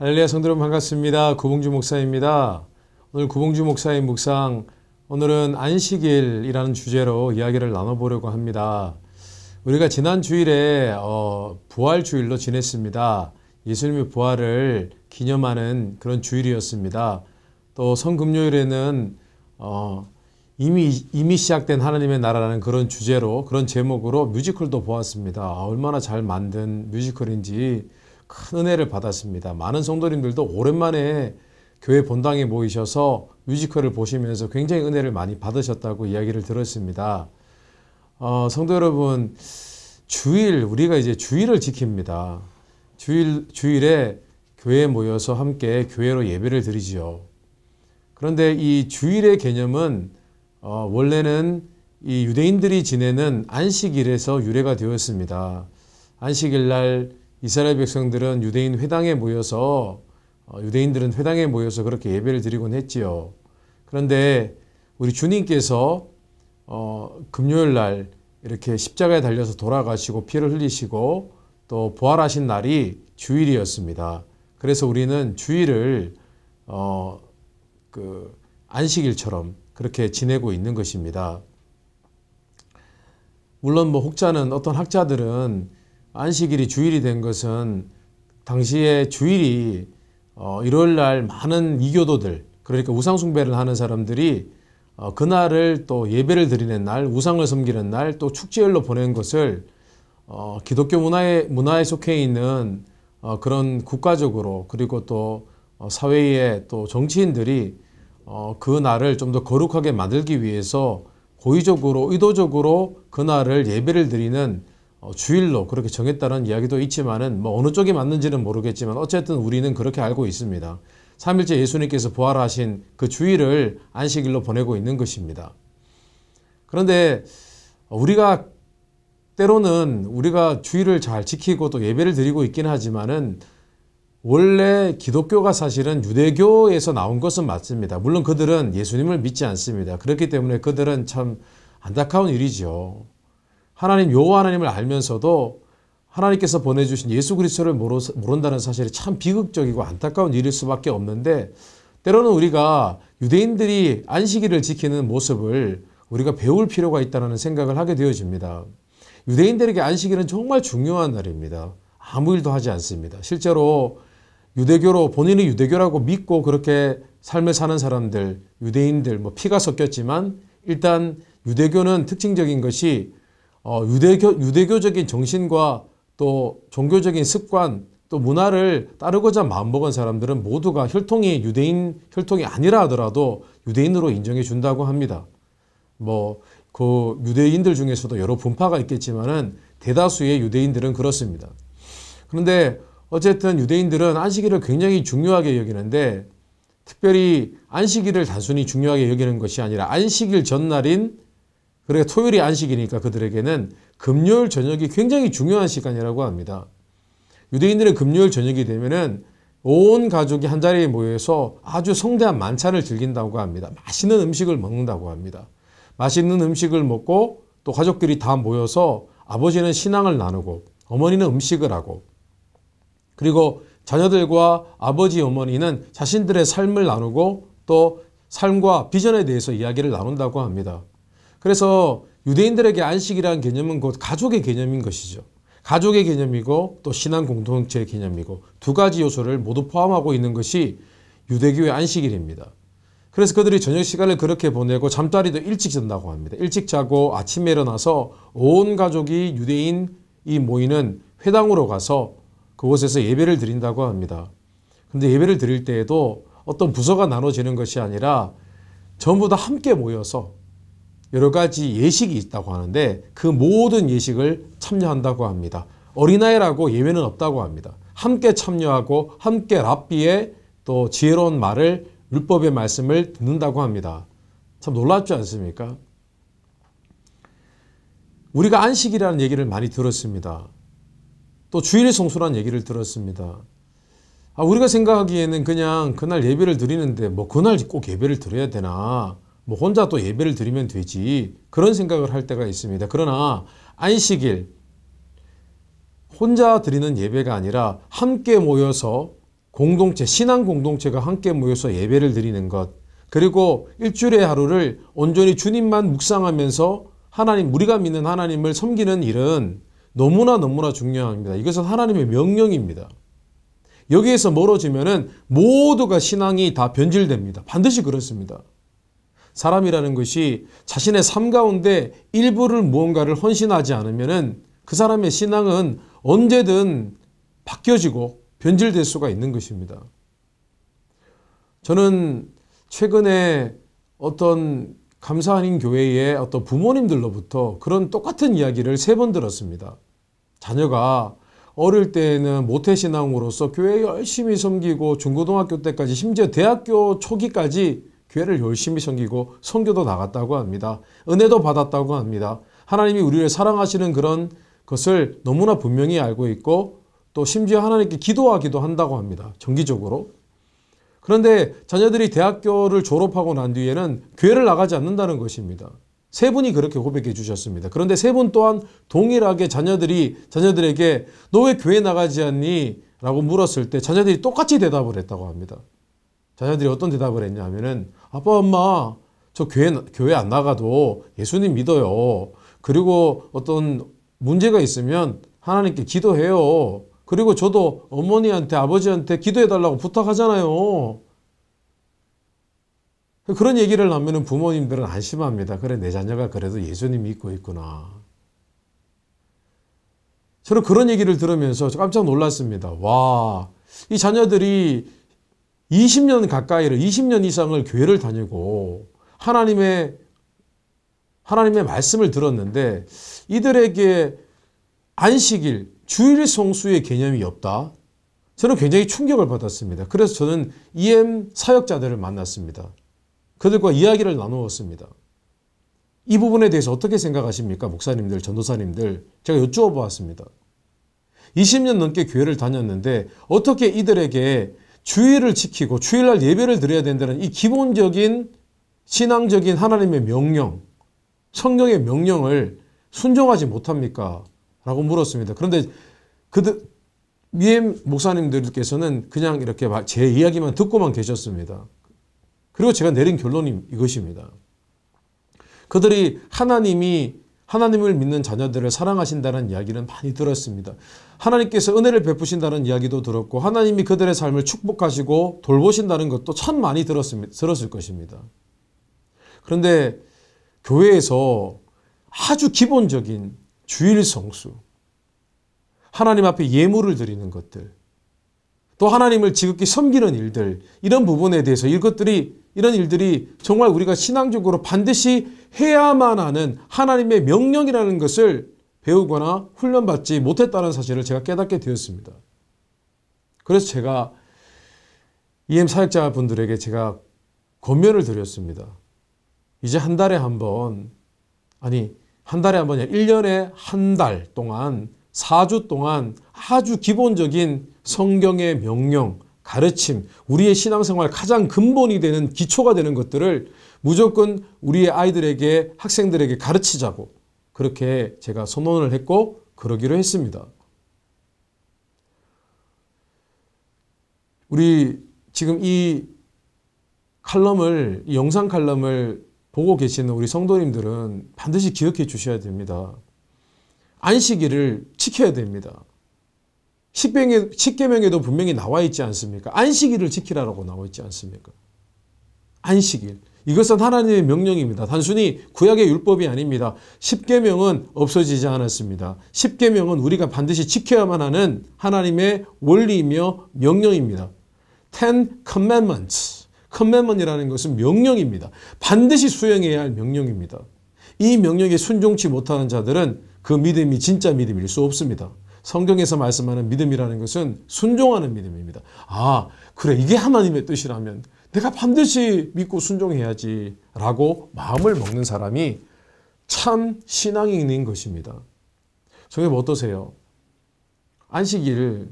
할렐루야 성도 여러분 반갑습니다. 구봉주 목사입니다. 오늘 구봉주 목사의 묵상, 오늘은 안식일이라는 주제로 이야기를 나눠보려고 합니다. 우리가 지난 주일에 부활주일로 지냈습니다. 예수님의 부활을 기념하는 그런 주일이었습니다. 또 성금요일에는 이미 시작된 하나님의 나라라는 그런 주제로, 그런 제목으로 뮤지컬도 보았습니다. 얼마나 잘 만든 뮤지컬인지 큰 은혜를 받았습니다. 많은 성도님들도 오랜만에 교회 본당에 모이셔서 뮤지컬을 보시면서 굉장히 은혜를 많이 받으셨다고 이야기를 들었습니다. 성도 여러분, 우리가 이제 주일을 지킵니다. 주일에 교회에 모여서 함께 교회로 예배를 드리지요. 그런데 이 주일의 개념은 원래는 이 유대인들이 지내는 안식일에서 유래가 되었습니다. 안식일 날 이스라엘 백성들은 유대인들은 회당에 모여서 그렇게 예배를 드리곤 했지요. 그런데 우리 주님께서 금요일 날 이렇게 십자가에 달려서 돌아가시고 피를 흘리시고 또 부활하신 날이 주일이었습니다. 그래서 우리는 주일을 안식일처럼 그렇게 지내고 있는 것입니다. 물론 혹자는, 어떤 학자들은 안식일이 주일이 된 것은 당시에 주일이 일요일날 많은 이교도들, 그러니까 우상숭배를 하는 사람들이 그날을 또 예배를 드리는 날, 우상을 섬기는 날, 또 축제일로 보낸 것을 기독교 문화에 속해 있는 그런 국가적으로, 그리고 또 사회의 또 정치인들이 그 날을 좀 더 거룩하게 만들기 위해서 고의적으로, 의도적으로 그 날을 예배를 드리는 주일로 그렇게 정했다는 이야기도 있지만은 어느 쪽이 맞는지는 모르겠지만 어쨌든 우리는 그렇게 알고 있습니다. 3일째 예수님께서 부활하신 그 주일을 안식일로 보내고 있는 것입니다. 그런데 때로는 우리가 주일을 잘 지키고 또 예배를 드리고 있긴 하지만은 원래 기독교가 사실은 유대교에서 나온 것은 맞습니다. 물론 그들은 예수님을 믿지 않습니다. 그렇기 때문에 그들은 참 안타까운 일이죠. 여호와 하나님을 알면서도 하나님께서 보내주신 예수 그리스도를 모른다는 사실이 참 비극적이고 안타까운 일일 수밖에 없는데, 때로는 우리가 유대인들이 안식일을 지키는 모습을 우리가 배울 필요가 있다는 생각을 하게 되어집니다. 유대인들에게 안식일은 정말 중요한 날입니다. 아무 일도 하지 않습니다. 실제로 본인이 유대교라고 믿고 그렇게 삶을 사는 사람들, 유대인들, 피가 섞였지만 일단 유대교는 특징적인 것이 유대교적인 정신과 또 종교적인 습관, 또 문화를 따르고자 마음먹은 사람들은 모두가 유대인 혈통이 아니라 하더라도 유대인으로 인정해 준다고 합니다. 그 유대인들 중에서도 여러 분파가 있겠지만은 대다수의 유대인들은 그렇습니다. 그런데 어쨌든 유대인들은 안식일을 굉장히 중요하게 여기는데, 특별히 안식일을 단순히 중요하게 여기는 것이 아니라 안식일 전날인, 그러니까 토요일이 안식이니까 그들에게는 금요일 저녁이 굉장히 중요한 시간이라고 합니다. 유대인들은 금요일 저녁이 되면은 온 가족이 한자리에 모여서 아주 성대한 만찬을 즐긴다고 합니다. 맛있는 음식을 먹는다고 합니다. 맛있는 음식을 먹고 또 가족들이 다 모여서 아버지는 신앙을 나누고 어머니는 음식을 하고, 그리고 자녀들과 아버지, 어머니는 자신들의 삶을 나누고 또 삶과 비전에 대해서 이야기를 나눈다고 합니다. 그래서 유대인들에게 안식이라는 개념은 곧 가족의 개념인 것이죠. 가족의 개념이고 또 신앙 공동체의 개념이고 두 가지 요소를 모두 포함하고 있는 것이 유대교의 안식일입니다. 그래서 그들이 저녁 시간을 그렇게 보내고 잠자리도 일찍 잔다고 합니다. 일찍 자고 아침에 일어나서 온 가족이 유대인이 모이는 회당으로 가서 그곳에서 예배를 드린다고 합니다. 그런데 예배를 드릴 때에도 어떤 부서가 나눠지는 것이 아니라 전부 다 함께 모여서 여러 가지 예식이 있다고 하는데 그 모든 예식을 참여한다고 합니다. 어린아이라고 예외는 없다고 합니다. 함께 참여하고 함께 랍비의 또 지혜로운 말을, 율법의 말씀을 듣는다고 합니다. 참 놀랍지 않습니까? 우리가 안식이라는 얘기를 많이 들었습니다. 또 주일 성수라는 얘기를 들었습니다. 우리가 생각하기에는 그냥 그날 예배를 드리는데 그날 꼭 예배를 드려야 되나, 혼자 또 예배를 드리면 되지, 그런 생각을 할 때가 있습니다. 그러나 안식일, 혼자 드리는 예배가 아니라 함께 모여서 공동체, 신앙 공동체가 함께 모여서 예배를 드리는 것, 그리고 일주일의 하루를 온전히 주님만 묵상하면서 하나님, 우리가 믿는 하나님을 섬기는 일은 너무나 중요합니다. 이것은 하나님의 명령입니다. 여기에서 멀어지면은 모두가 신앙이 다 변질됩니다. 반드시 그렇습니다. 사람이라는 것이 자신의 삶 가운데 일부를 무언가를 헌신하지 않으면은 그 사람의 신앙은 언제든 바뀌어지고 변질될 수가 있는 것입니다. 저는 최근에 어떤 감사하는 교회의 어떤 부모님들로부터 그런 똑같은 이야기를 3번 들었습니다. 자녀가 어릴 때에는 모태신앙으로서 교회 열심히 섬기고 중고등학교 때까지 심지어 대학교 초기까지 교회를 열심히 섬기고 선교도 나갔다고 합니다. 은혜도 받았다고 합니다. 하나님이 우리를 사랑하시는 그런 것을 너무나 분명히 알고 있고 또 심지어 하나님께 기도하기도 한다고 합니다. 정기적으로. 그런데 자녀들이 대학교를 졸업하고 난 뒤에는 교회를 나가지 않는다는 것입니다. 3분이 그렇게 고백해 주셨습니다. 그런데 3분 또한 동일하게 자녀들에게 너 왜 교회 나가지 않니? 라고 물었을 때 자녀들이 똑같이 대답을 했다고 합니다. 자녀들이 어떤 대답을 했냐 하면은 아빠 엄마 저 교회 안 나가도 예수님 믿어요. 그리고 어떤 문제가 있으면 하나님께 기도해요. 그리고 저도 어머니한테 아버지한테 기도해달라고 부탁하잖아요. 그런 얘기를 하면 부모님들은 안심합니다. 그래 내 자녀가 그래도 예수님 믿고 있구나. 저는 그런 얘기를 들으면서 깜짝 놀랐습니다. 와, 이 자녀들이 20년 가까이를 20년 이상을 교회를 다니고 하나님의 말씀을 들었는데 이들에게 안식일, 주일 성수의 개념이 없다. 저는 굉장히 충격을 받았습니다. 그래서 저는 EM 사역자들을 만났습니다. 그들과 이야기를 나누었습니다. 이 부분에 대해서 어떻게 생각하십니까? 목사님들, 전도사님들. 제가 여쭈어 보았습니다. 20년 넘게 교회를 다녔는데 어떻게 이들에게 주일을 지키고 주일날 예배를 드려야 된다는 이 기본적인 신앙적인 하나님의 명령, 성경의 명령을 순종하지 못합니까? 라고 물었습니다. 그런데 EM 목사님들께서는 그냥 이렇게 제 이야기만 듣고만 계셨습니다. 그리고 제가 내린 결론이 이것입니다. 그들이 하나님을 믿는 자녀들을 사랑하신다는 이야기는 많이 들었습니다. 하나님께서 은혜를 베푸신다는 이야기도 들었고 하나님이 그들의 삶을 축복하시고 돌보신다는 것도 참 많이 들었을 것입니다. 그런데 교회에서 아주 기본적인 주일 성수, 하나님 앞에 예물을 드리는 것들, 또 하나님을 지극히 섬기는 일들, 이런 부분에 대해서 이런 일들이 정말 우리가 신앙적으로 반드시 해야만 하는 하나님의 명령이라는 것을 배우거나 훈련받지 못했다는 사실을 제가 깨닫게 되었습니다. 그래서 제가 EM 사역자분들에게 제가 권면을 드렸습니다. 이제 한 달에 한 번이 아니라 1년에 한 달 동안 4주 동안 아주 기본적인 성경의 명령, 가르침, 우리의 신앙생활 가장 근본이 되는 기초가 되는 것들을 무조건 우리의 아이들에게, 학생들에게 가르치자고 그렇게 제가 선언을 했고 그러기로 했습니다. 우리 지금 이 영상 칼럼을 보고 계시는 우리 성도님들은 반드시 기억해 주셔야 됩니다. 안식일을 지켜야 됩니다. 십계명에도 분명히 나와 있지 않습니까? 안식일을 지키라고 나와 있지 않습니까? 안식일. 이것은 하나님의 명령입니다. 단순히 구약의 율법이 아닙니다. 십계명은 없어지지 않았습니다. 십계명은 우리가 반드시 지켜야만 하는 하나님의 원리이며 명령입니다. Ten Commandments. Commandment이라는 것은 명령입니다. 반드시 수행해야 할 명령입니다. 이 명령에 순종치 못하는 자들은 그 믿음이 진짜 믿음일 수 없습니다. 성경에서 말씀하는 믿음이라는 것은 순종하는 믿음입니다. 아, 그래, 이게 하나님의 뜻이라면 내가 반드시 믿고 순종해야지 라고 마음을 먹는 사람이 참 신앙이 있는 것입니다. 성도님 어떠세요? 안식일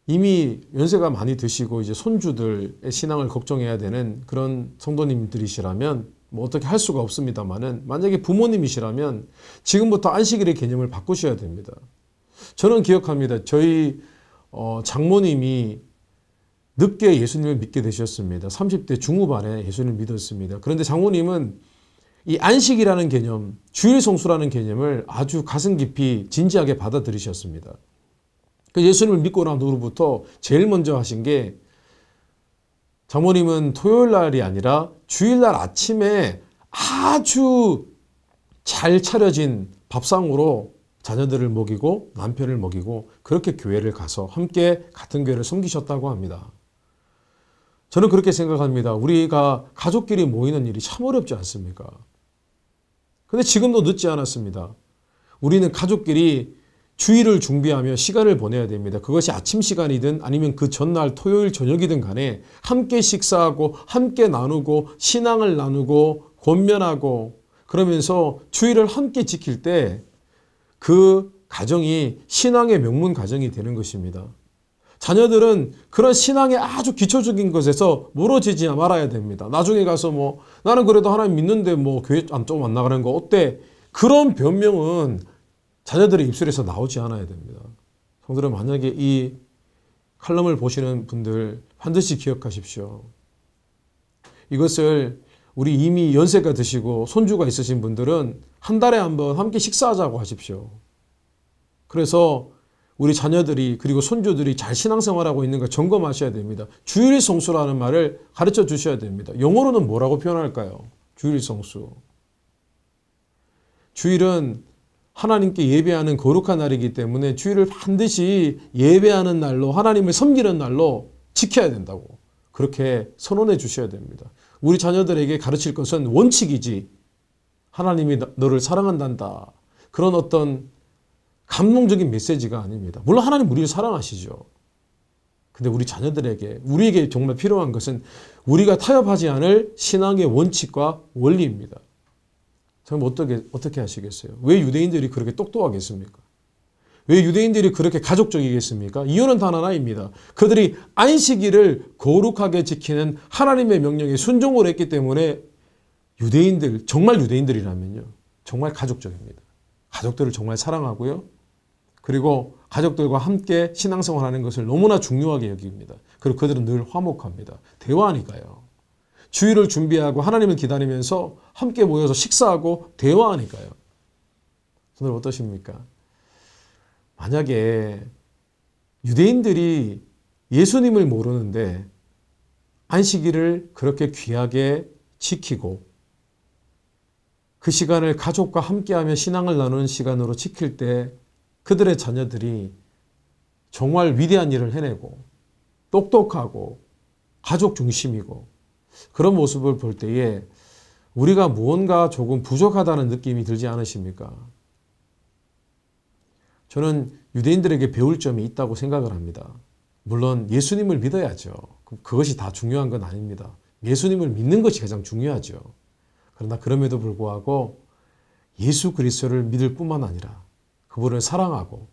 이미 연세가 많이 드시고 이제 손주들의 신앙을 걱정해야 되는 그런 성도님들이시라면 뭐 어떻게 할 수가 없습니다만은 만약에 부모님이시라면 지금부터 안식일의 개념을 바꾸셔야 됩니다. 저는 기억합니다. 저희 장모님이 늦게 예수님을 믿게 되셨습니다. 30대 중후반에 예수님을 믿었습니다. 그런데 장모님은 이 안식이라는 개념, 주일 성수라는 개념을 아주 가슴 깊이 진지하게 받아들이셨습니다. 그 예수님을 믿고 난 후로부터 제일 먼저 하신 게 장모님은 토요일 날이 아니라 주일날 아침에 아주 잘 차려진 밥상으로 자녀들을 먹이고 남편을 먹이고 그렇게 교회를 가서 함께 같은 교회를 섬기셨다고 합니다. 저는 그렇게 생각합니다. 우리가 가족끼리 모이는 일이 참 어렵지 않습니까? 근데 지금도 늦지 않았습니다. 우리는 가족끼리 주일을 준비하며 시간을 보내야 됩니다. 그것이 아침 시간이든 아니면 그 전날 토요일 저녁이든 간에 함께 식사하고 함께 나누고 신앙을 나누고 권면하고 그러면서 주일을 함께 지킬 때 그 가정이 신앙의 명문 가정이 되는 것입니다. 자녀들은 그런 신앙의 아주 기초적인 것에서 멀어지지 말아야 됩니다. 나중에 가서 뭐 나는 그래도 하나님 믿는데 뭐 교회 조금 안 나가는 거 어때? 그런 변명은 자녀들의 입술에서 나오지 않아야 됩니다. 성도들 만약에 이 칼럼을 보시는 분들 반드시 기억하십시오. 이것을 우리 이미 연세가 드시고 손주가 있으신 분들은 한 달에 한 번 함께 식사하자고 하십시오. 그래서 우리 자녀들이 그리고 손주들이 잘 신앙생활하고 있는 걸 점검하셔야 됩니다. 주일 성수라는 말을 가르쳐 주셔야 됩니다. 영어로는 뭐라고 표현할까요? 주일 성수. 주일은 하나님께 예배하는 거룩한 날이기 때문에 주일을 반드시 예배하는 날로 하나님을 섬기는 날로 지켜야 된다고 그렇게 선언해 주셔야 됩니다. 우리 자녀들에게 가르칠 것은 원칙이지 하나님이 너를 사랑한단다. 그런 어떤 감동적인 메시지가 아닙니다. 물론 하나님 우리를 사랑하시죠. 근데 우리 자녀들에게 우리에게 정말 필요한 것은 우리가 타협하지 않을 신앙의 원칙과 원리입니다. 그럼 어떻게 하시겠어요? 왜 유대인들이 그렇게 똑똑하겠습니까? 왜 유대인들이 그렇게 가족적이겠습니까? 이유는 단 하나입니다. 그들이 안식일을 거룩하게 지키는 하나님의 명령에 순종을 했기 때문에 유대인들, 정말 유대인들이라면요. 정말 가족적입니다. 가족들을 정말 사랑하고요. 그리고 가족들과 함께 신앙생활하는 것을 너무나 중요하게 여깁니다. 그리고 그들은 늘 화목합니다. 대화하니까요. 주일을 준비하고 하나님을 기다리면서 함께 모여서 식사하고 대화하니까요. 오늘 어떠십니까? 만약에 유대인들이 예수님을 모르는데 안식일을 그렇게 귀하게 지키고 그 시간을 가족과 함께하며 신앙을 나누는 시간으로 지킬 때 그들의 자녀들이 정말 위대한 일을 해내고 똑똑하고 가족 중심이고 그런 모습을 볼 때에 우리가 무언가 조금 부족하다는 느낌이 들지 않으십니까? 저는 유대인들에게 배울 점이 있다고 생각을 합니다. 물론 예수님을 믿어야죠. 그것이 다 중요한 건 아닙니다. 예수님을 믿는 것이 가장 중요하죠. 그러나 그럼에도 불구하고 예수 그리스도를 믿을 뿐만 아니라 그분을 사랑하고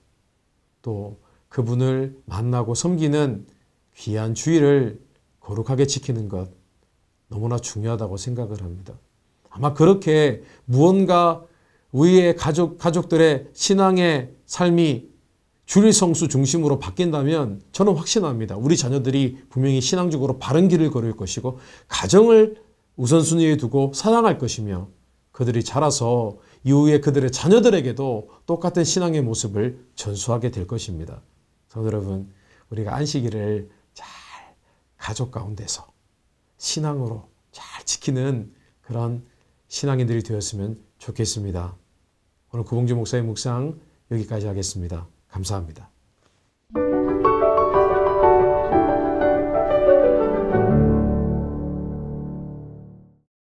또 그분을 만나고 섬기는 귀한 주일을 거룩하게 지키는 것 너무나 중요하다고 생각을 합니다. 아마 그렇게 무언가 우리의 가족들의 신앙의 삶이 주일 성수 중심으로 바뀐다면 저는 확신합니다. 우리 자녀들이 분명히 신앙적으로 바른 길을 걸을 것이고 가정을 우선순위에 두고 사랑할 것이며 그들이 자라서 이후에 그들의 자녀들에게도 똑같은 신앙의 모습을 전수하게 될 것입니다. 성도 여러분, 우리가 안식일을 잘 가족 가운데서 신앙으로 잘 지키는 그런 신앙인들이 되었으면 좋겠습니다. 오늘 구봉주 목사의 묵상 여기까지 하겠습니다. 감사합니다.